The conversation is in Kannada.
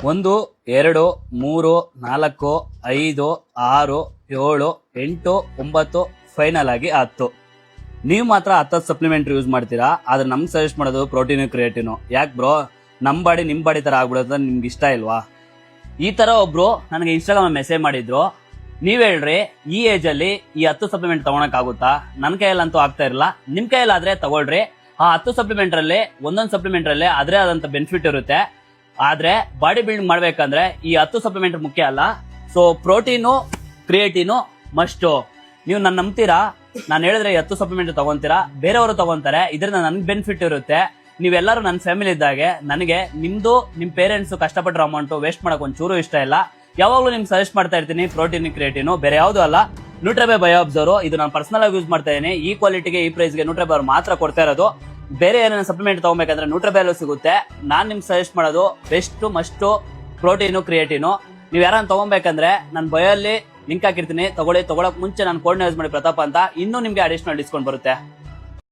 1 2 3 4 5 6 7 8 9 ಫೈನಲ್ ಆಗಿ 10. ನೀವು ಮಾತ್ರ 10 ಸಪ್ಲಿಮೆಂಟ್ರಿ ಯೂಸ್ ಮಾಡ್ತೀರಾ, ಆದ್ರೆ ನಮ್ಗೆ ಸಜೆಸ್ಟ್ ಮಾಡೋದು ಪ್ರೋಟೀನು ಕ್ರಿಯೇಟಿನು. ಯಾಕೆ ಬ್ರೋ, ನಮ್ಮ ಬಾಡಿ ನಿಮ್ಮ ಬಾಡಿ ತರ ಆಗ್ಬಿಡೋದು ನಿಮ್ಗೆ ಇಷ್ಟ ಇಲ್ವಾ? ಈ ತರ ಒಬ್ರು ನನಗೆ ಇನ್ಸ್ಟಾಗ್ರಾಮ್ ಮೆಸೇಜ್ ಮಾಡಿದ್ರು, ನೀವ್ ಹೇಳ್ರಿ ಈ ಏಜ್ ಅಲ್ಲಿ ಈ 10 ಸಪ್ಲಿಮೆಂಟ್ ತಗೊಳಕ್ ಆಗುತ್ತಾ? ನನ್ನ ಕೈಯಲ್ಲಂತೂ ಆಗ್ತಾ ಇರಲ್ಲ, ನಿಮ್ ಕೈಯಲ್ಲಾದ್ರೆ ತಗೊಳ್ರಿ. ಆ 10 ಸಪ್ಲಿಮೆಂಟ್ ಅಲ್ಲಿ ಒಂದೊಂದು ಸಪ್ಲಿಮೆಂಟ್ ಅಲ್ಲಿ ಅದೇ ಆದಂತ ಬೆನಿಫಿಟ್ ಇರುತ್ತೆ. ಆದ್ರೆ ಬಾಡಿ ಬಿಲ್ಡ್ ಮಾಡ್ಬೇಕಂದ್ರೆ ಈ 10 ಸಪ್ಲಿಮೆಂಟ್ ಮುಖ್ಯ ಅಲ್ಲ. So protein creatine must. ನೀವು ನನ್ನ ನಂಬ್ತೀರಾ? ನಾನು ಹೇಳಿದ್ರೆ 10 ಸಪ್ಲಿಮೆಂಟ್ ತಗೊಂತೀರಾ, ಬೇರೆಯವರು ತಗೊಂತಾರೆ, ಇದರಿಂದ ನನ್ಗೆ ಬೆನಿಫಿಟ್ ಇರುತ್ತೆ. ನೀವೆಲ್ಲರೂ ನನ್ನ ಫ್ಯಾಮಿಲಿ ಇದ್ದಾಗೆ. ನನಗೆ ನಿಮ್ದು ನಿಮ್ ಪೇರೆಂಟ್ಸ್ ಕಷ್ಟಪಟ್ಟರ ಅಮೌಂಟ್ ವೇಸ್ಟ್ ಮಾಡಕ್ ಒಂಚೂರು ಇಷ್ಟ ಇಲ್ಲ. ಯಾವಾಗ್ಲೂ ನಿಮ್ಗೆ ಸಜೆಸ್ಟ್ ಮಾಡ್ತಾ ಇರ್ತೀನಿ ಪ್ರೋಟೀನ್ ಕ್ರಿಯೇಟಿನು, ಬೇರೆ ಯಾವ್ದು ಅಲ್ಲ. ನ್ಯೂಟ್ರಿಬೈ ಬಯೋ ಅಬ್ಸರ್ವ್, ಇದು ನಾನು ಪರ್ಸನಲ್ ಆಗಿ ಯೂಸ್ ಮಾಡ್ತಾ ಇದೀನಿ. ಈ ಕ್ವಾಲಿಟಿಗೆ ಈ ಪ್ರೈಸ್ಗೆ ನ್ಯೂಟ್ರಿಬೈ ಅವ್ರು ಮಾತ್ರ ಕೊಡ್ತಾ ಇರೋದು. ಬೇರೆ ಏನೇನು ಸಪ್ಲಿಮೆಂಟ್ ತಗೋಬೇಕಂದ್ರೆ ನ್ಯೂಟ್ರಿಬೈ ಸಿಗುತ್ತೆ. ನಾನ್ ನಿಮ್ಗೆ ಸಜೆಸ್ಟ್ ಮಾಡೋದು ಬೆಸ್ಟ್ ಮಸ್ಟ್ ಪ್ರೋಟೀನು ಕ್ರಿಯೇಟಿನು. ನೀವು ಯಾರನ್ನ ತಗೋಬೇಕಂದ್ರೆ ನನ್ನ ಬಯೋ ಅಲ್ಲಿ ಲಿಂಕ್ ಹಾಕಿರ್ತೀನಿ, ತಗೊಳಕ್ ಮುಂಚೆ ನಾನು ಕೋಡ್ ಯೂಸ್ ಮಾಡಿ ಪ್ರತಾಪ್ ಅಂತ, ಇನ್ನೂ ನಿಮ್ಗೆ ಅಡಿಷನಲ್ ಡಿಸ್ಕೌಂಟ್ ಬರುತ್ತೆ.